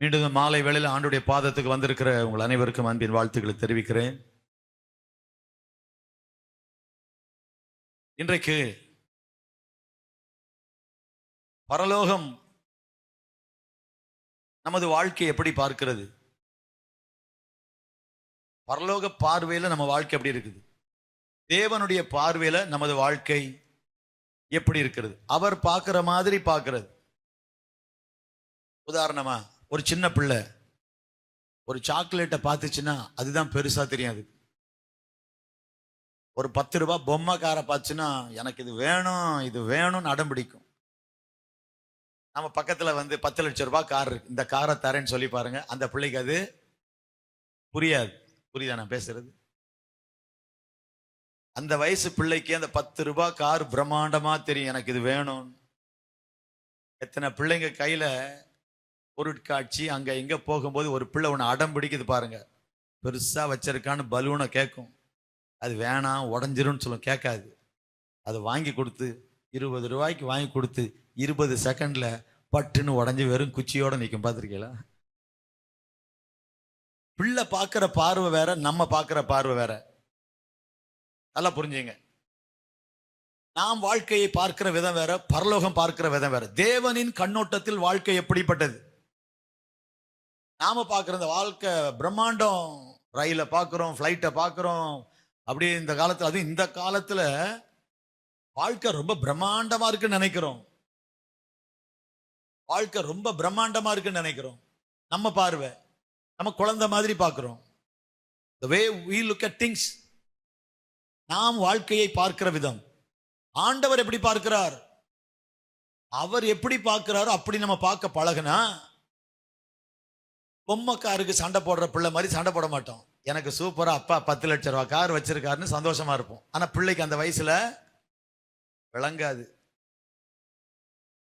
மீண்டும் இந்த மாலை வேளையில் ஆண்டுடைய பாதத்துக்கு வந்திருக்கிற உங்கள் அனைவருக்கும் அன்பின் வாழ்த்துக்களை தெரிவிக்கிறேன். இன்றைக்கு பரலோகம் நமது வாழ்க்கையை எப்படி பார்க்கிறது? பரலோக பார்வையில நம்ம வாழ்க்கை எப்படி இருக்குது? தேவனுடைய பார்வையில நமது வாழ்க்கை எப்படி இருக்கிறது? அவர் பார்க்கிற மாதிரி பார்க்கிறது. உதாரணமா, ஒரு சின்ன பிள்ளை ஒரு சாக்லேட்டை பார்த்துச்சுன்னா அதுதான் பெருசா தெரியாது. ஒரு 10 ரூபாய் பொம்மை காரை பார்த்துச்சுன்னா எனக்கு இது வேணும் இது வேணும்னு அடம் பிடிக்கும். நம்ம பக்கத்துல 10 லட்சம் ரூபாய் கார் இருக்கு, இந்த காரை தரேன்னு சொல்லி பாருங்க, அந்த பிள்ளைக்கு அது புரியாது. புரியுதா நான் பேசுறது? அந்த வயசு பிள்ளைக்கு அந்த 10 ரூபாய் கார் பிரம்மாண்டமா தெரியும், எனக்கு இது வேணும். எத்தனை பிள்ளைங்க கையில பொருட்காட்சி அங்க எங்க போகும்போது ஒரு பிள்ளை ஒன்று அடம் பிடிக்குது பாருங்க, பெருசா வச்சிருக்கான்னு பலூனை கேட்கும், அது வேணாம் உடஞ்சிரும்னு சொல்லும், கேட்காது. அதை வாங்கி கொடுத்து 20 ரூபாய்க்கு வாங்கி கொடுத்து 20 செகண்ட்ல பட்டுன்னு உடஞ்சி வெறும் குச்சியோட நிற்கும். பார்த்துருக்கீங்களா? பிள்ளை பார்க்கிற பார்வை வேற, நம்ம பார்க்கிற பார்வை வேற. நல்லா புரிஞ்சுங்க. நாம் வாழ்க்கையை பார்க்கிற விதம் வேற, பரலோகம் பார்க்கிற விதம் வேற. தேவனின் கண்ணோட்டத்தில் வாழ்க்கை எப்படிப்பட்டது? நாம பார்க்கிற இந்த வாழ்க்கை பிரம்மாண்டம், ரயில பார்க்கிறோம், பிளைட்டை பார்க்கிறோம். அப்படியே இந்த காலத்துல, அதுவும் இந்த காலத்துல வாழ்க்கை ரொம்ப பிரம்மாண்டமா இருக்குன்னு நினைக்கிறோம். வாழ்க்கை ரொம்ப பிரம்மாண்டமா இருக்குன்னு நினைக்கிறோம். நம்ம பார்வை, நம்ம குழந்தை மாதிரி பார்க்கிறோம். The way we look at things, நாம் வாழ்க்கையை பார்க்கிற விதம். ஆண்டவர் எப்படி பார்க்கிறார்? அவர் எப்படி பார்க்கிறாரோ அப்படி நம்ம பார்க்க பழகுனா, பொம்மைக்காருக்கு சண்டை போடுற பிள்ளை மாதிரி சண்டை போட மாட்டோம். எனக்கு சூப்பரா அப்பா 10 லட்சம் ரூபாய் கார் வச்சிருக்காருன்னு சந்தோஷமா இருப்போம். ஆனா பிள்ளைக்கு அந்த வயசுல விளங்காது.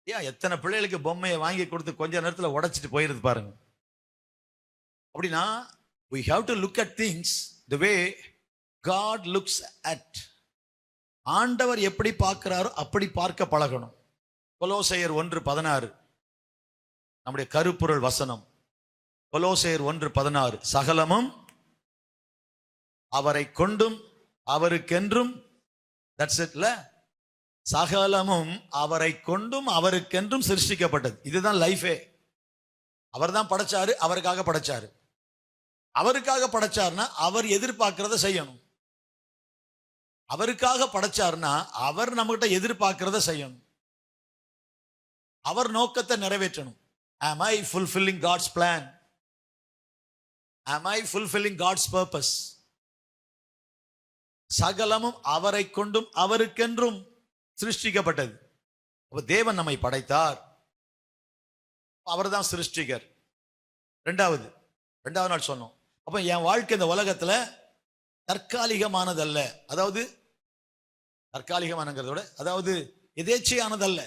ஏன் எத்தனை பிள்ளைகளுக்கு பொம்மையை வாங்கி கொடுத்து கொஞ்ச நேரத்தில் உடைச்சிட்டு போயிருது பாருங்க. அப்படின்னா we have to look at things the way God looks at. ஆண்டவர் எப்படி பார்க்கிறாரோ அப்படி பார்க்க பழகணும். கொலோசையர் 1:16 நம்முடைய கருப்பொருள் வசனம். கொலோசையர் 1:16, சகலமும் அவரை கொண்டும் அவருக்கென்றும், தட்ஸ் இட்ல, சகலமும் அவரை கொண்டும் அவருக்கென்றும் சிருஷ்டிக்கப்பட்டது. இதுதான் லைஃபே. அவர் தான் படைச்சாரு, அவருக்காக படைச்சாரு. அவருக்காக படைச்சாருன்னா அவர் எதிர்பார்க்கிறத செய்யணும். அவருக்காக படைச்சாருன்னா அவர் நம்மகிட்ட எதிர்பார்க்கிறத செய்யணும். அவர் நோக்கத்தை நிறைவேற்றணும். Am I fulfilling God's plan? Am I fulfilling God's purpose? சகலமும் அவரை கொண்டும் அவருக்கென்றும் சிருஷ்டிக்கப்பட்டது. அப்ப தேவன் நம்மை படைத்தார், அவர் தான் சிருஷ்டிகர். ரெண்டாவது நாள் சொன்னோம். அப்ப என் வாழ்க்கை இந்த உலகத்துல தற்காலிகமானதல்ல. அதாவது தற்காலிகமானங்கிறத விட, அதாவது எதேச்சையானதல்ல.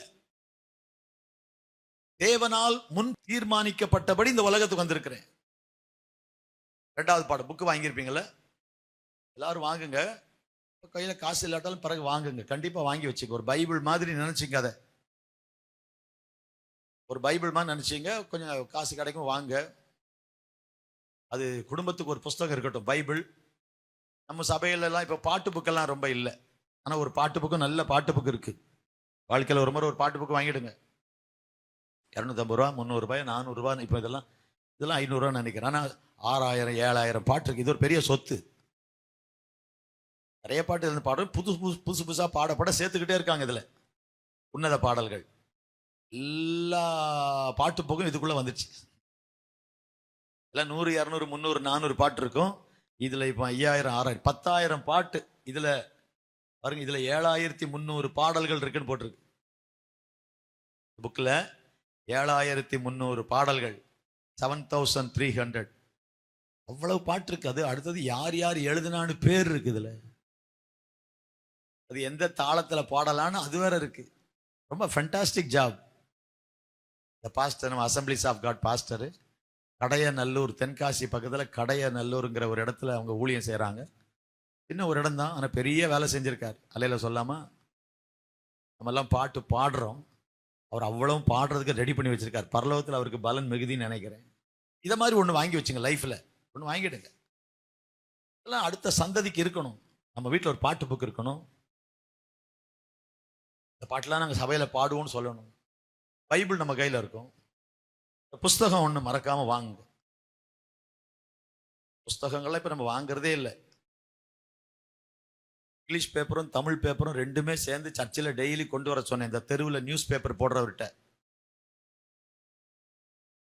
தேவனால் முன் தீர்மானிக்கப்பட்டபடி இந்த உலகத்துக்கு வந்திருக்கிறேன். 2வது பாடம், புக்கு வாங்கியிருப்பீங்களா? எல்லாரும் வாங்குங்க. கையில காசு இல்லாட்டாலும் பிறகு வாங்குங்க, கண்டிப்பா வாங்கி வச்சுக்க. ஒரு பைபிள் மாதிரி நினைச்சிங்க, அதை ஒரு பைபிள் மாதிரி நினைச்சிங்க. கொஞ்சம் காசு கிடைக்கும், வாங்க. அது குடும்பத்துக்கு ஒரு புஸ்தகம் இருக்கட்டும், பைபிள். நம்ம சபையிலலாம் இப்போ பாட்டு புக்கெல்லாம் ரொம்ப இல்லை, ஆனால் ஒரு பாட்டு புக்கு, நல்ல பாட்டு புக்கு இருக்கு. வாழ்க்கையில் ஒரு முறை ஒரு பாட்டு புக்கு வாங்கிடுங்க. 250 ரூபா, 300 ரூபாய், 400 ரூபாய். இப்போ இதெல்லாம் 500 ரூபான்னு நினைக்கிறேன். ஆனால் 6000 7000 பாட்டு இருக்கு. இது ஒரு பெரிய சொத்து. நிறைய பாட்டு இருந்து பாடம் புதுசு புதுசாக பாட சேர்த்துக்கிட்டே இருக்காங்க. இதில் உன்னத பாடல்கள் எல்லா பாட்டு புக்கும் இதுக்குள்ள வந்துச்சு. எல்லாம் 100 200 300 400 பாட்டு இருக்கும். இதுல இப்போ 5000 6000 10000 பாட்டு. இதுல பாருங்க, இதுல 7300 பாடல்கள் இருக்குன்னு போட்டிருக்கு புக்ல. 7300 பாடல்கள், 7300. அவ்வளவு பாட்டு இருக்கு. அது அடுத்தது யார் யார் எழுதினான்னு பேர் இருக்கு இதுல. அது எந்த தாளத்துல பாடலான்னு அது வேற இருக்கு. ரொம்ப ஃபேண்டாஸ்டிக் ஜாப். இந்த பாஸ்டர், நம்ம assemblies of God pastor, Kadayanallur, Tenkasi பக்கத்தில் கடையநல்லூருங்கிற ஒரு இடத்துல அவங்க ஊழியம் செய்கிறாங்க. இன்னும் ஒரு இடம் தான், ஆனால் பெரிய வேலை செஞ்சுருக்கார். அலையில் சொல்லாமல் நம்மெல்லாம் பாட்டு பாடுறோம், அவர் அவ்வளவும் பாடுறதுக்கு ரெடி பண்ணி வச்சிருக்கார். பரலோகத்தில் அவருக்கு பலன் மிகுதின்னு நினைக்கிறேன். இதை மாதிரி ஒன்று வாங்கி வச்சுங்க. லைஃப்ல ஒன்று வாங்கிடுங்க. எல்லாம் அடுத்த சந்ததிக்கு இருக்கணும். நம்ம வீட்டில் ஒரு பாட்டு புக் இருக்கணும். இந்த பாட்டெல்லாம் நாங்கள் சபையில் பாடுவோம்னு சொல்லணும். பைபிள் நம்ம கையில் இருக்கும். புஸ்தகம் ஒன்று மறக்காம வாங்குங்க. புஸ்தகங்கள்லாம் இப்போ நம்ம வாங்குறதே இல்லை. இங்கிலீஷ் பேப்பரும் தமிழ் பேப்பரும் ரெண்டுமே சேர்ந்து சர்ச்சில் டெய்லி கொண்டு வர சொன்னேன். இந்த தெருவில் நியூஸ் பேப்பர் போடுறவர்கிட்ட,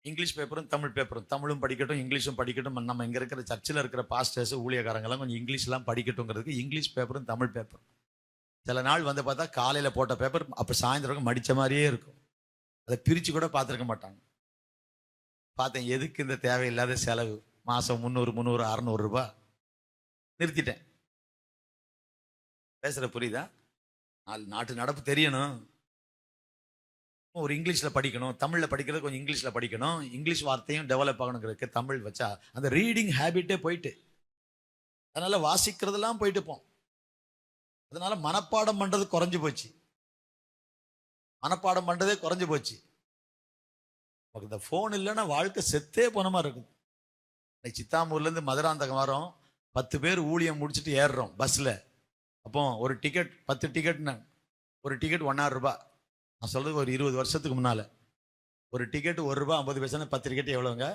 இங்கிலீஷ் பேப்பரும் தமிழ் பேப்பரும், தமிழும் படிக்கட்டும் இங்கிலீஷும் படிக்கட்டும். நம்ம இங்கே இருக்கிற சர்ச்சில் இருக்கிற பாஸ்டர்ஸ் ஊழியக்காரங்கெல்லாம் கொஞ்சம் இங்கிலீஷ்லாம் படிக்கட்டுங்கிறதுக்கு இங்கிலீஷ் பேப்பரும் தமிழ் பேப்பரும். சில நாள் வந்து பார்த்தா காலையில் போட்ட பேப்பர் அப்போ சாயந்தரம் மடித்த மாதிரியே இருக்கும். அதை பிரித்து கூட பார்த்துருக்க மாட்டாங்க. பார்த்தேன், எதுக்கு இந்த தேவையில்லாத செலவு? மாதம் 300 600 ரூபாய் நிறுத்திட்டேன். பேசுகிற புரியுதா? நாட்டு நடப்பு தெரியணும். ஒரு இங்கிலீஷில் படிக்கணும், தமிழில் படிக்கிறது கொஞ்சம் இங்கிலீஷில் படிக்கணும், இங்கிலீஷ் வார்த்தையும் டெவலப் ஆகணுங்கிறதுக்கு தமிழ் வச்சா அந்த ரீடிங் ஹேபிட்டே போயிட்டு, அதனால வாசிக்கிறதெல்லாம் போயிட்டு போம். அதனால மனப்பாடம் பண்ணுறது குறைஞ்சு போச்சு. மனப்பாடம் பண்ணுறதே குறைஞ்சு போச்சு. இந்த ஃபோன் இல்லைன்னா வாழ்க்கை செத்தே போன மாதிரி இருக்குது. சித்தாமூர்லேருந்து மதுராந்தகம் வரோம், 10 பேர் ஊழியம் முடிச்சுட்டு ஏறுறோம் பஸ்ஸில். அப்போ ஒரு டிக்கெட் 10 டிக்கெட்னா ஒரு டிக்கெட் 1.5 ரூபாய். நான் சொல்றது ஒரு 20 வருஷத்துக்கு முன்னால. ஒரு டிக்கெட் 1 ரூபாய் 50 பைசா. 10 டிக்கெட் எவ்வளோங்க?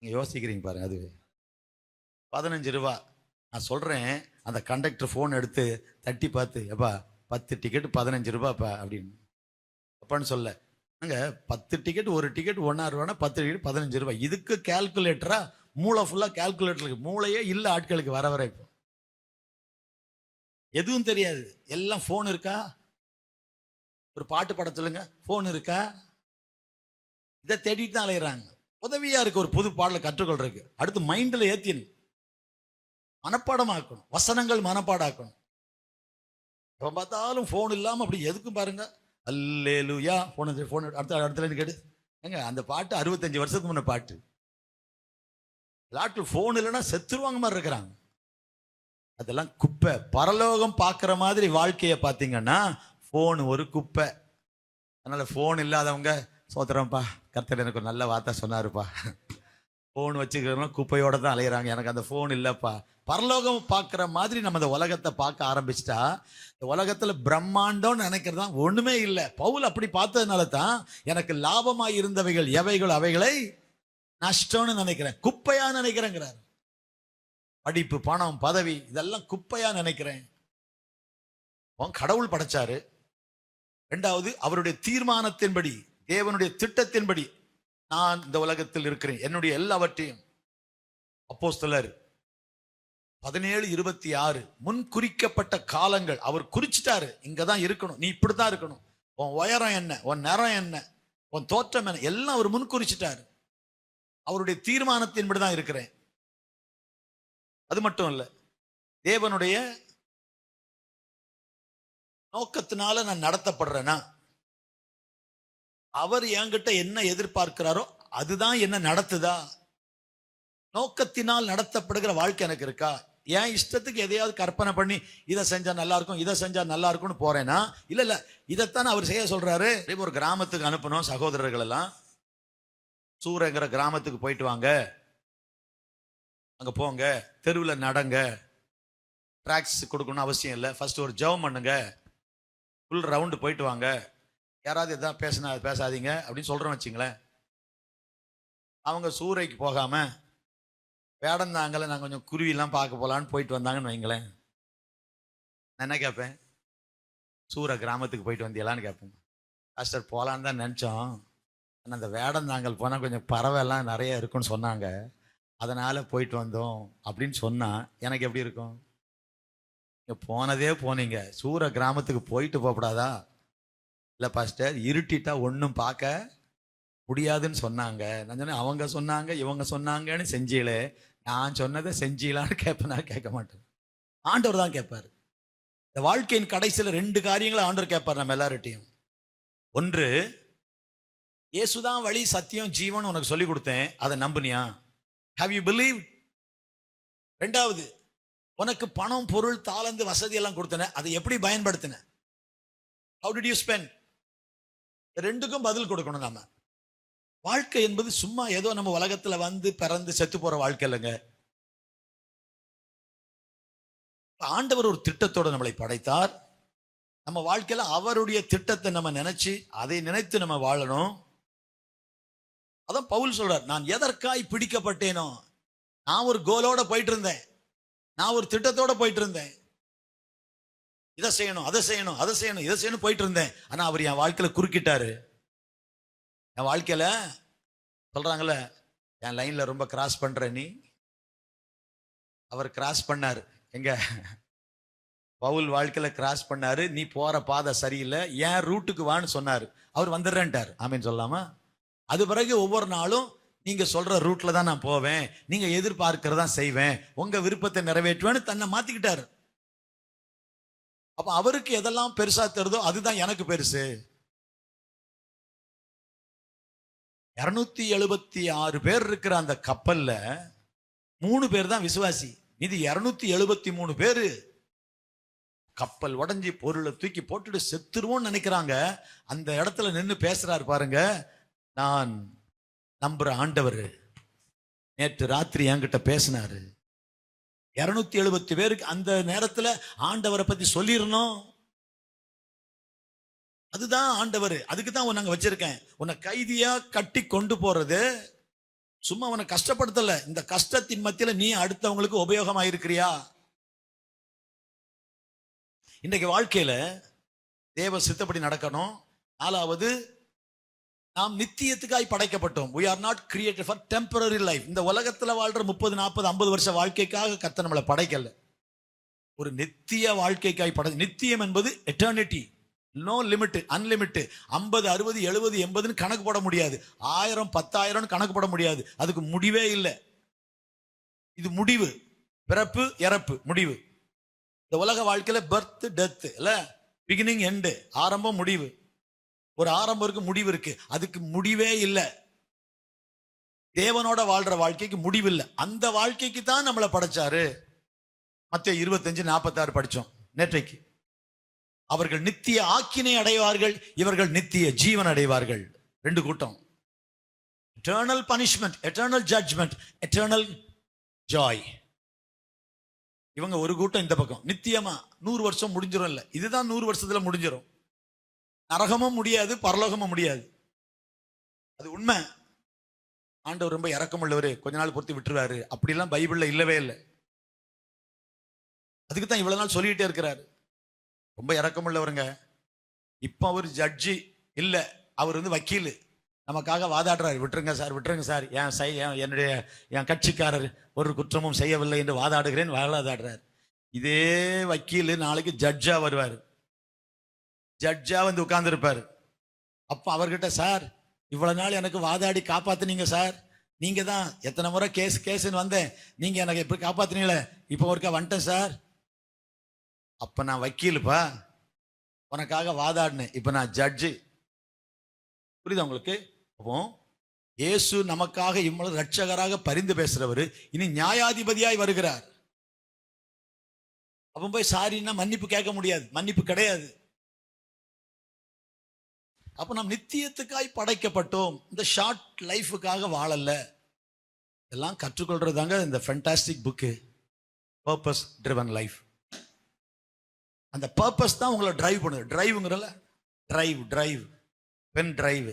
நீங்கள் யோசிக்கிறீங்க பாருங்க. அது 15 ரூபா. நான் சொல்கிறேன், அந்த கண்டக்டர் ஃபோன் எடுத்து தட்டி பார்த்து, எப்பா 10 டிக்கெட் 15 ரூபாப்பா அப்படின்னு. அப்பான்னு சொல்ல, அங்கே 10 டிக்கெட், ஒரு டிக்கெட் 1.5 ரூபானா 10 டிக்கெட் 15 ரூபாய். இதுக்கு கேல்குலேட்டரா? மூளை ஃபுல்லாக கேல்குலேட்டருக்கு மூளையே இல்லை ஆட்களுக்கு வர வர. இப்போ எதுவும் தெரியாது, எல்லாம் ஃபோன் இருக்கா, ஒரு பாட்டு பாட சொல்லுங்க, ஃபோன் இருக்கா, இதை தேடிட்டு தான் அலையிறாங்க. உதவியா இருக்கு ஒரு புது பாடலை கற்றுக்கொள்றதுக்கு. அடுத்து மைண்டில் ஏத்தின் மனப்பாடமாக்கணும், வசனங்கள் மனப்பாடாக்கணும். எப்போ பார்த்தாலும் ஃபோன் இல்லாமல் அப்படி எதுக்கும் பாருங்க. அல்லேலூயா ஃபோன் அடுத்த கேட்டு ஏங்க, அந்த பாட்டு 65 வருஷத்துக்கு முன்ன பாட்டு. நாட்டில் ஃபோன் இல்லைன்னா செத்துருவாங்க மாதிரி இருக்கிறாங்க. அதெல்லாம் குப்பை. பரலோகம் பார்க்குற மாதிரி வாழ்க்கையை பார்த்தீங்கன்னா ஃபோன் ஒரு குப்பை. அதனால ஃபோன் இல்லாதவங்க சோத்திரம்ப்பா, கர்த்தர் எனக்கு ஒரு நல்ல வார்த்தை சொன்னாருப்பா. ஃபோன் வச்சுக்கிறவங்க குப்பையோட தான் அலையிறாங்க. எனக்கு அந்த ஃபோன் இல்லைப்பா. பரலோகம் பார்க்குற மாதிரி நம்ம இந்த உலகத்தை பார்க்க ஆரம்பிச்சிட்டா, இந்த உலகத்தில் பிரம்மாண்டம்னு நினைக்கிறது தான் ஒன்றுமே இல்லை. பவுல் அப்படி பார்த்ததுனால தான் எனக்கு லாபமாக இருந்தவைகள் எவைகள் அவைகளை நஷ்டம்னு நினைக்கிறேன், குப்பையா நினைக்கிறேங்கிறார். படிப்பு, பணம், பதவி இதெல்லாம் குப்பையா நினைக்கிறேன். கடவுள் படைச்சாரு. 2வது, அவருடைய தீர்மானத்தின்படி, தேவனுடைய திட்டத்தின்படி நான் இந்த உலகத்தில் இருக்கிறேன். என்னுடைய எல்லாவற்றையும் அப்போஸ்தலர் 17:26 முன் குறிக்கப்பட்ட காலங்கள் அவர் குறிச்சிட்டாரு. இங்கதான் இருக்கணும், நீ இப்படித்தான் இருக்கணும், உன் உயரம் என்ன, உன் நிறம் என்ன, உன் தோற்றம் என்ன, எல்லாம் அவர் முன் குறிச்சிட்டாரு. அவருடைய தீர்மானத்தின்படி தான் இருக்கிறேன். அது மட்டும் இல்ல, தேவனுடைய நோக்கத்தினால நான் நடத்தப்படுறேன்னா, அவர் என்கிட்ட என்ன எதிர்பார்க்கிறாரோ அதுதான் என்ன நடத்துதா? நோக்கத்தினால் நடத்தப்படுகிற வாழ்க்கை எனக்கு இருக்கா? என் இஷ்டத்துக்கு எதையாவது கற்பனை பண்ணி இதை செஞ்சா நல்லா இருக்கும், இதை செஞ்சா நல்லா இருக்கும்னு போறேன்னா, இல்ல இதைத்தான் அவர் செய்ய சொல்றாரு. ஒரு கிராமத்துக்கு அனுப்பணும் சகோதரர்கள் எல்லாம். சூரங்கிற கிராமத்துக்கு போயிட்டு வாங்க, அங்க போங்க, தெருவில் நடங்க, ட்ராக்ஸ் கொடுக்கணும்னு அவசியம் இல்லை, ஃபர்ஸ்ட் ஒரு ஜெபம் பண்ணுங்க, ஃபுல் ரவுண்டு போயிட்டு வாங்க, யாராவது எதாவது பேசாதீங்க அப்படின்னு சொல்றோம் வச்சுங்களேன். அவங்க சூறைக்கு போகாம வேடந்தாங்கல நாங்கள் கொஞ்சம் குருவிலாம் பார்க்க போகலான்னு போயிட்டு வந்தாங்கன்னு வைங்களேன். நான் என்ன கேட்பேன்? சூர கிராமத்துக்கு போயிட்டு வந்தியலான்னு கேட்பேன். மாஸ்டர் போகலான்னு தான் நினச்சோம், ஆனால் அந்த வேடந்தாங்கல் போனால் கொஞ்சம் பறவைலாம் நிறைய இருக்குன்னு சொன்னாங்க, அதனால போயிட்டு வந்தோம் அப்படின்னு சொன்னா எனக்கு எப்படி இருக்கும்? நீங்க போனதே போனீங்க, சூர கிராமத்துக்கு போயிட்டு போகக்கூடாதா? இல்லை பாஸ்டர், இருட்டிட்டா ஒன்றும் பார்க்க முடியாதுன்னு சொன்னாங்க. நான் சொன்னேன், அவங்க சொன்னாங்க இவங்க சொன்னாங்கன்னு செஞ்சீங்களே, நான் சொன்னதை செஞ்சீங்களான்னு கேட்பேனா? கேட்க மாட்டேன். ஆண்டவர் தான் கேட்பாரு. இந்த வாழ்க்கையின் கடைசியில் 2 காரியங்களை ஆண்டவர் கேட்பார் நம்ம எல்லார்ட்டையும். ஒன்று, இயேசுதான் வழி சத்தியம் ஜீவன் உனக்கு சொல்லி கொடுத்தேன், அதை நம்புனியா? Have you believed? 2வது, உனக்கு பணம், பொருள், தாளந்து, வசதி எல்லாம் கொடுத்தன, அதை எப்படி பயன்படுத்தின? How did you spend? 2க்கும் பதில் கொடுக்கணும். நாம வாழ்க்கை என்பது சும்மா ஏதோ நம்ம உலகத்துல வந்து பிறந்து செத்து போற வாழ்க்கை இல்லைங்க. ஆண்டவர் ஒரு திட்டத்தோடு நம்மளை படைத்தார். நம்ம வாழ்க்கையில அவருடைய திட்டத்தை நம்ம நினைச்சு அதை நினைத்து நம்ம வாழணும். அதான் பவுல் சொல்றார், நான் எதற்காய் பிடிக்கப்பட்டேனோ, நான் ஒரு கோலோட போயிட்டு இருந்தேன், நான் ஒரு திட்டத்தோட போயிட்டு இருந்தேன். இதை செய்யணும், அதை செய்யணும், அதை செய்யணும், இதை செய்யணும் போயிட்டு இருந்தேன். ஆனா அவர் என் வாழ்க்கையில குறுக்கிட்டாரு. என் வாழ்க்கையில சொல்றாங்கல்ல, என் லைன்ல ரொம்ப கிராஸ் பண்ற நீ. அவர் கிராஸ் பண்ணாரு. எங்க பவுல் வாழ்க்கையில கிராஸ் பண்ணாரு. நீ போற பாதை சரியில்லை, என் ரூட்டுக்கு வான்னு சொன்னாரு. அவர் வந்துடுறேன்ட்டார். ஆமீன் சொல்லாமா? அது பிறகு ஒவ்வொரு நாளும் நீங்க சொல்ற ரூட்ல தான் நான் போவேன், நீங்க எதிர்பார்க்கிறதா செய்வேன், உங்க விருப்பத்தை நிறைவேற்றுவேன்னு தன்னை மாத்திக்கிட்டாரு. அப்ப அவருக்கு எதெல்லாம் பெருசா தெரியுதோ அதுதான் எனக்கு பெருசு. 276 பேர் இருக்கிற அந்த கப்பல்ல 3 பேர் தான் விசுவாசி. இது 273 பேரு கப்பல் உடஞ்சி பொருளை தூக்கி போட்டுட்டு செத்துருவோம்னு நினைக்கிறாங்க. அந்த இடத்துல நின்று பேசுறாரு பாருங்க, நான் நம்புற ஆண்டவர் நேற்று ராத்திரி என்கிட்ட பேசினாரு. 270 பேருக்கு அந்த நேரத்துல ஆண்டவரை பத்தி சொல்லிடணும். அதுதான் ஆண்டவர். அதுக்கு தான் உன்னை வச்சிருக்கேன். உன்னை கைதியா கட்டி கொண்டு போறது சும்மா உன்னை கஷ்டப்படுத்தல. இந்த கஷ்டத்தின் மத்தியில நீ அடுத்தவங்களுக்கு உபயோகமா இருக்கிறியா? இன்றைக்கு வாழ்க்கையில தேவ சித்தப்படி நடக்கணும். 4வது, நாம் நித்தியத்துக்காய் படைக்கப்பட்டோம். we are not created for temporary life. இந்த உலகத்துல வாழ்ற 30 40 50 வருஷ வாழ்க்கைக்காக கர்த்தர் நம்மளை படைக்கல. ஒரு நித்திய வாழ்க்கைக்காய் படை. நித்தியம் என்பது எட்டர்னிட்டி, நோ லிமிட், அன்லிமிட். 50 60 70 80 கணக்கு போட முடியாது. 1000 10,000 கணக்கு போட முடியாது. அதுக்கு முடிவே இல்லை. இது முடிவு, பிறப்பு இறப்பு, முடிவு. இந்த உலக வாழ்க்கையில பர்த் டெத் இல்ல, பிகினிங் எண்டு, ஆரம்பம் முடிவு. ஒரு ஆரம்பம் இருக்கு, முடிவு இருக்கு. அதுக்கு முடிவே இல்லை. தேவனோட வாழ்ற வாழ்க்கைக்கு முடிவு இல்லை. அந்த வாழ்க்கைக்கு தான் நம்மளை படைச்சாரு. மத்தேயு 25:46 படிச்சோம் நேற்றைக்கு. அவர்கள் நித்திய ஆக்கினை அடைவார்கள், இவர்கள் நித்திய ஜீவன் அடைவார்கள். 2 கூட்டம். Eternal punishment, eternal judgment, eternal joy. இவங்க ஒரு கூட்டம் இந்த பக்கம். நித்தியமா 100 வருஷம் முடிஞ்சிடும் இல்ல, இதுதான் 100 வருஷத்துல முடிஞ்சிடும். நரகமும் முடியாது, பரலோகமும் முடியாது. அது உண்மை. ஆண்டவர் ரொம்ப இரக்கமுள்ளவர், கொஞ்ச நாள் பொறுத்து விட்டுருவாரு அப்படிலாம் பைபிள்ல இல்லவே இல்லை. அதுக்கு தான் இவ்வளவு நாள் சொல்லிட்டே இருக்கிறாரு. ரொம்ப இரக்கமுள்ளவருங்க. இப்ப அவர் ஜட்ஜி இல்ல, அவர் வக்கீல். நமக்காக வாதாடுறாரு. விட்டுருங்க சார், விட்டுருங்க சார், என்னுடைய என் கட்சிக்காரர் ஒரு குற்றமும் செய்யவில்லை என்று வாதாடுகிறேன் வாதாடுறாரு. இதே வக்கீல் நாளைக்கு ஜட்ஜா வருவார். ஜட்ஜா வந்து உட்கார்ந்து இருப்பாரு. அப்ப அவர்கிட்ட, சார் இவ்வளவு நாள் எனக்கு வாதாடி காப்பாத்துனீங்க சார், நீங்க தான் எத்தனை முறை கேஸ்ன்னு வந்தேன், நீங்க எனக்கு எப்படி காப்பாத்துனீங்களே, இப்ப ஒருக்கா வந்துட்டேன் சார். அப்ப நான் வக்கீலுப்பா, உனக்காக வாதாடினேன், இப்ப நான் ஜட்ஜு. புரியுதா உங்களுக்கு? அப்போ இயேசு நமக்காக இவ்வளவு ரட்சகராக பரிந்து பேசுறவர் இனி நியாயாதிபதியாய் வருகிறார். அப்ப போய் சாரின்னா மன்னிப்பு கேட்க முடியாது, மன்னிப்பு கிடையாது. அப்ப நாம் நித்தியத்துக்காய் படைக்கப்பட்டோம். இந்த ஷார்ட் லைஃபுக்காக வாழல. எல்லாம் கற்றுக்கொள்றதாங்க இந்த fantastic book purpose driven life. அந்த பர்பஸ் தான் உங்களை டிரைவ் பண்ணுது. டிரைவுங்கிறல டிரைவ் பென் டிரைவ்,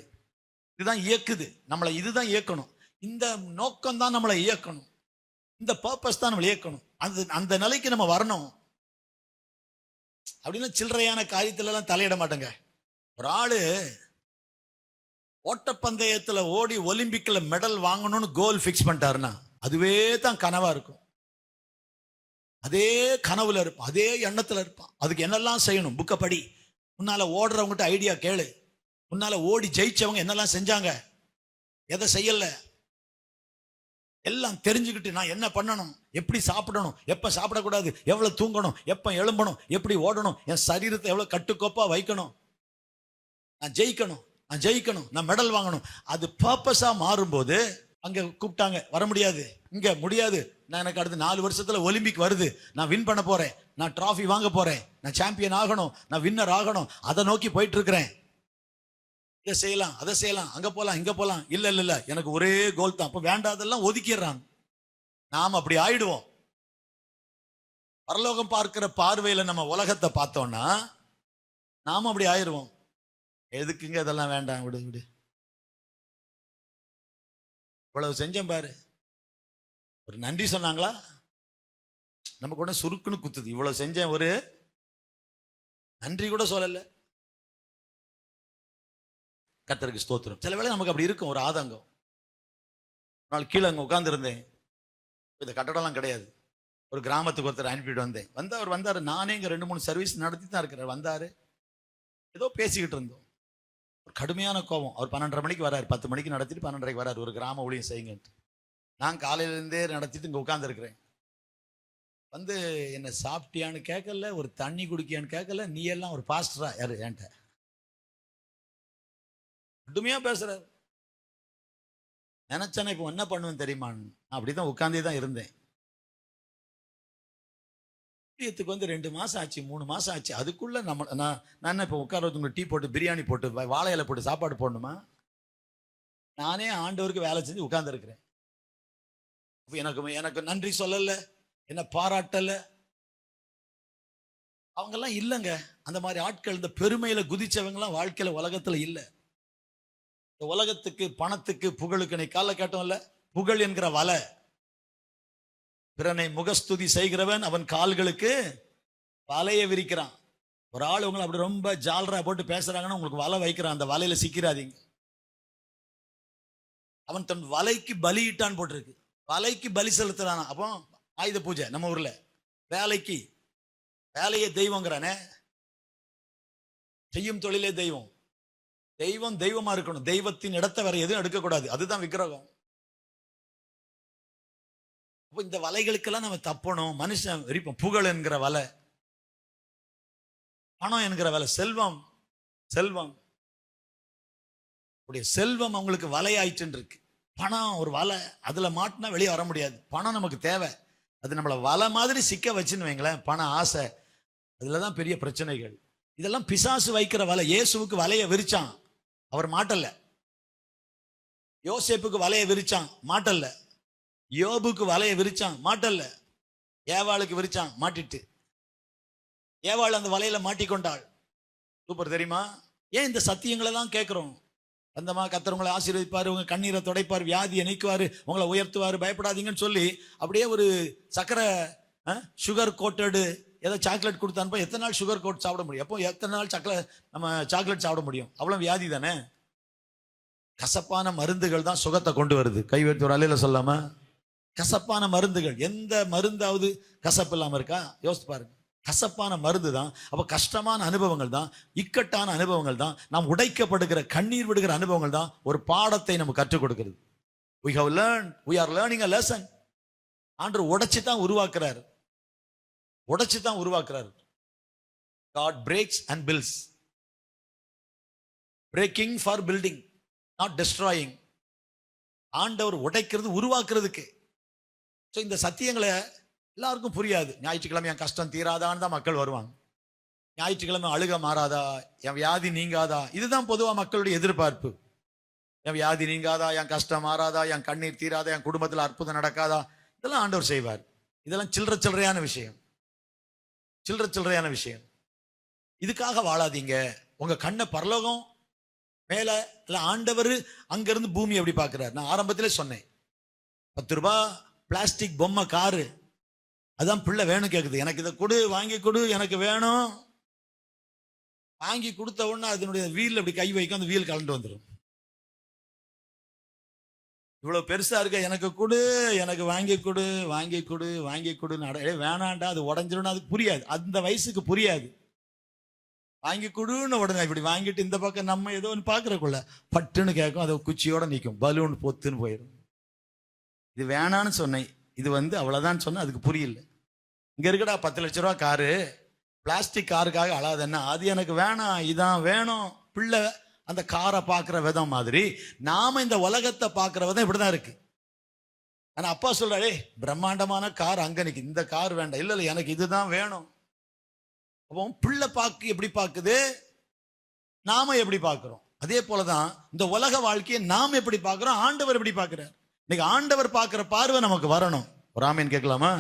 இதுதான் இயக்குது நம்மளை. இதுதான் இயக்கணும். இந்த நோக்கம் தான் நம்மளை இயக்கணும். இந்த பர்பஸ் தான் நம்மளை இயக்கணும். அந்த நிலைக்கு நம்ம வரணும். அப்படின்னா சில்லறையான காரியத்துல எல்லாம் தலையிட மாட்டேங்க. ஒரு ஆளு ஓட்டப்பந்தயத்துல ஓடி ஒலிம்பிக்ல மெடல் வாங்கணும்னு கோல் பிக்ஸ் பண்ணிட்டாருன்னா அதுவே தான் கனவா இருக்கும். அதே கனவுல இருப்பான், அதே எண்ணத்துல இருப்பான். அதுக்கு என்னெல்லாம் செய்யணும் புக்க படி. முன்னால ஓடுறவங்ககிட்ட ஐடியா கேளு. முன்னால ஓடி ஜெயிச்சவங்க என்னெல்லாம் செஞ்சாங்க, எதை செய்யல, எல்லாம் தெரிஞ்சுக்கிட்டு நான் என்ன பண்ணணும், எப்படி சாப்பிடணும், எப்ப சாப்பிடக்கூடாது, எவ்வளவு தூங்கணும், எப்ப எழும்பணும், எப்படி ஓடணும், என் சரீரத்தை எவ்வளவு கட்டுக்கோப்பா வைக்கணும், நான் ஜெயிக்கணும், நான் மெடல் வாங்கணும். அது பர்பஸா மாறும்போது அங்க கூப்பிட்டாங்க, வர முடியாது, இங்க முடியாது, நான் எனக்கு அடுத்து 4 வருஷத்துல ஒலிம்பிக் வருது, நான் வின் பண்ண போறேன், நான் டிராஃபி வாங்க போறேன், நான் சாம்பியன் ஆகணும், நான் வின்னர் ஆகணும், அதை நோக்கி போயிட்டு இருக்கிறேன். இதை செய்யலாம், அதை செய்யலாம், அங்க போலாம், இங்க போலாம். இல்ல இல்ல இல்ல, எனக்கு ஒரே கோல் தான். அப்ப வேண்டாதெல்லாம் ஒதுக்கிடுறாங்க. நாம் அப்படி ஆயிடுவோம். பரலோகம் பார்க்கிற பார்வையில நம்ம உலகத்தை பார்த்தோம்னா நாம அப்படி ஆயிடுவோம். எதுக்குங்க இதெல்லாம், வேண்டாம், விடு விடு. இவ்வளவு செஞ்சேன் பாரு, ஒரு நன்றி சொன்னாங்களா? நமக்கு கூட சுருக்குன்னு குத்துது. இவ்வளவு செஞ்சேன், ஒரு நன்றி கூட சொல்லல. கர்த்தருக்கு ஸ்தோத்திரம். சில வேளை நமக்கு அப்படி இருக்கும், ஒரு ஆதங்கம். நாள் கீழே அங்க உட்கார்ந்து இருந்தேன். இந்த கட்டடம்லாம் கிடையாது. ஒரு கிராமத்துக்கு ஒருத்தர் அனுப்பிட்டு வந்தேன். அவர் வந்தாரு. நானே இங்க 2-3 சர்வீஸ் நடத்தி தான் இருக்கிறேன். வந்தாரு, ஏதோ பேசிக்கிட்டு இருந்தோம். ஒரு கடுமையான கோபம். அவர் 12:30 மணிக்கு வராரு. 10 மணிக்கு நடத்திட்டு 12:30க்கு வராரு. ஒரு கிராம ஊழியம் செய்யுங்கன்ட்டு. நான் காலையில இருந்தே நடத்திட்டு இங்க உட்கார்ந்து இருக்கிறேன். என்ன சாப்பிட்டியான்னு கேட்கல, ஒரு தண்ணி குடிக்கியான்னு கேட்கல. நீ எல்லாம் ஒரு பாஸ்டரா? யாரு? என்கிட்ட கடுமையா பேசுறாரு. நினைச்சேன்னா இப்போ என்ன பண்ணுவேன் தெரியுமான்னு. அப்படிதான் உட்கார்ந்தே தான் இருந்தேன். ஊழியத்துக்கு 2 மாசம் ஆச்சு, 3 மாசம் ஆச்சு. அதுக்குள்ள நான் இப்போ உட்கார வச்சு டீ போட்டு, பிரியாணி போட்டு, வாழை இலை போட்டு சாப்பாடு போடணுமா? நானே ஆண்டவருக்கு வேலை செஞ்சு உட்கார்ந்து இருக்கிறேன். எனக்கு நன்றி சொல்லல, என்ன பாராட்டல. அவங்க எல்லாம் இல்லைங்க. அந்த மாதிரி ஆட்கள், இந்த பெருமையில குதிச்சவங்க எல்லாம் வாழ்க்கையில உலகத்துல இல்ல. இந்த உலகத்துக்கு, பணத்துக்கு, புகழுக்கு, நீ கால கேட்டோம்ல, புகழ் என்கிற வலை. பிறனை முகஸ்துதி செய்கிறவன் அவன் கால்களுக்கு வலையை விரிக்கிறான். ஒரு ஆள் உங்களை அப்படி ரொம்ப ஜாலரா போட்டு பேசுறாங்கன்னா உங்களுக்கு வலை வைக்கிறான். அந்த வலையில சிக்கிறாதீங்க. அவன் தன் வலைக்கு பலியிட்டான் போட்டிருக்கு. வலைக்கு பலி செலுத்துறானா. அப்போ ஆயுத பூஜை நம்ம ஊர்ல. வேலையே தெய்வங்கிறானே. செய்யும் தொழிலே தெய்வம். தெய்வமா இருக்கணும். தெய்வத்தின் இடத்தை வேற எதுவும் எடுக்கக்கூடாது. அதுதான் விக்கிரகம். இந்த வலைகளுக்கெல்லாம் நம்ம தப்பணும். மனுஷன் விரிப்போம். புகழ் என்கிற வலை, பணம் என்கிற வலை, செல்வம் செல்வம் அவங்களுக்கு வலையாயிட்டு இருக்கு. பணம் ஒரு வலை, அதுல மாட்டினா வெளியே வர முடியாது. பணம் நமக்கு தேவை. அது நம்மள வலை மாதிரி சிக்க வச்சுன்னு வைங்களேன். பண ஆசை, அதுலதான் பெரிய பிரச்சனைகள். இதெல்லாம் பிசாசு வைக்கிற வலை. இயேசுவுக்கு வலையை விரிச்சான், அவர் மாட்டல்ல. யோசேப்புக்கு வலையை விரிச்சான், மாட்டல்ல. யோபுக்கு வலையை விரிச்சான், மாட்டல்ல. ஏவாளுக்கு விரிச்சான், மாட்டிட்டு. ஏவாள் அந்த வலையில மாட்டிக்கொண்டாள். சூப்பர் தெரியுமா? ஏன் இந்த சத்தியங்களை எல்லாம் கேட்கிறோம்? அந்தமா கர்த்தர் உங்களை ஆசீர்வதிப்பாரு, உங்க கண்ணீரை துடைப்பார், வியாதியை நீக்குவாரு, உங்களை உயர்த்துவாரு, பயப்படாதீங்கன்னு சொல்லி அப்படியே ஒரு சக்கரை சுகர் கோட்டடு ஏதோ சாக்லேட் கொடுத்தான்பா. எத்தனை நாள் சுகர் கோட் சாப்பிட முடியும்? அப்போ எத்தனை நாள் நம்ம சாக்லேட் சாப்பிட முடியும்? அவ்வளவு வியாதி தானே. கசப்பான மருந்துகள் தான் சுகத்தை கொண்டு வருது. கை வைத்து ஒரு அலையில சொல்லாம, கசப்பான மருந்துகள். எந்த மருந்தாவது கசப்பு இல்லாம இருக்கா? யோசித்து பாருங்க. கசப்பான மருந்து தான். அப்ப கஷ்டமான அனுபவங்கள் தான், இக்கட்டான அனுபவங்கள் தான், நாம் உடைக்கப்படுகிற, கண்ணீர் விடுகிற அனுபவங்கள் தான் ஒரு பாடத்தை நமக்கு கற்றுக் கொடுக்கிறது. we are learning a lesson. ஆண்டவர் உடைச்சு தான் உருவாக்குறாரு. God breaks and builds. breaking for building, not destroying. ஆண்டவர் உடைக்கிறது உருவாக்குறதுக்கு. இந்த சத்தியங்களை எல்லாருக்கும் புரியாது. ஞாயிற்றுக்கிழமை என் கஷ்டம் தீராதான்னு தான் மக்கள் வருவாங்க. ஞாயிற்றுக்கிழமை அழுக மாறாதா, என் வியாதி நீங்காதா, இதுதான் பொதுவா மக்களுடைய எதிர்பார்ப்பு. என் வியாதி நீங்காதா, என் கஷ்டம் மாறாதா, என் கண்ணீர் தீராதா, என் குடும்பத்தில் அற்புதம் நடக்காதா, இதெல்லாம் ஆண்டவர் செய்வார். இதெல்லாம் சில்லறையான விஷயம். இதுக்காக வாழாதீங்க. உங்க கண்ணை பரலோகம் மேல இல்ல, ஆண்டவர் அங்கிருந்து பூமி எப்படி பார்க்கிறார். நான் ஆரம்பத்திலே சொன்னேன், 10 ரூபாய் பிளாஸ்டிக் பொம்மை காரு, அதான் பிள்ளை வேணும் கேக்குது. எனக்கு இதை கொடு, வாங்கி கொடு, எனக்கு வேணும். வாங்கி கொடுத்த உடனே அதனுடைய வீல் அப்படி கை வைக்கும், அந்த வீல் கலந்து வந்துடும். இவ்வளவு பெருசா இருக்க, எனக்கு கொடு, எனக்கு வாங்கி கொடு, வேணாண்டா, அது உடஞ்சிடும். அது புரியாது, அந்த வயசுக்கு புரியாது. வாங்கி கொடுன்னு உடனே இப்படி வாங்கிட்டு இந்த பக்கம் நம்ம ஏதோ ஒன்று பாக்குறக்குள்ள பட்டுன்னு கேட்கும், அது குச்சியோட நிற்கும், பலூன் பொத்துன்னு போயிடும். இது வேணான்னு சொன்னேன், இது அவ்வளவுதான் சொன்ன, அதுக்கு புரியல. இங்க இருக்கடா 10 லட்ச ரூபா காரு, பிளாஸ்டிக் காருக்காக அழாதன்னா, அது எனக்கு வேணாம், இதான் வேணும். பிள்ளை அந்த காரை பார்க்கிற விதம் மாதிரி நாம இந்த உலகத்தை பார்க்கிற விதம் இப்படிதான் இருக்கு. ஆனா அப்பா சொல்றாரு, பிரம்மாண்டமான கார் அங்க நிக்கு, இந்த கார் வேண்டாம். இல்ல எனக்கு இதுதான் வேணும். அப்போ பிள்ளை எப்படி பார்க்குது, நாம எப்படி பார்க்கிறோம்? அதே போலதான் இந்த உலக வாழ்க்கையை நாம் எப்படி பார்க்கிறோம், ஆண்டவர் எப்படி பார்க்கிறார். இன்னைக்கு ஆண்டவர் பார்க்கிற பார்வை நமக்கு வரணும். ஒரு ஆமீன் கேட்கலாமா?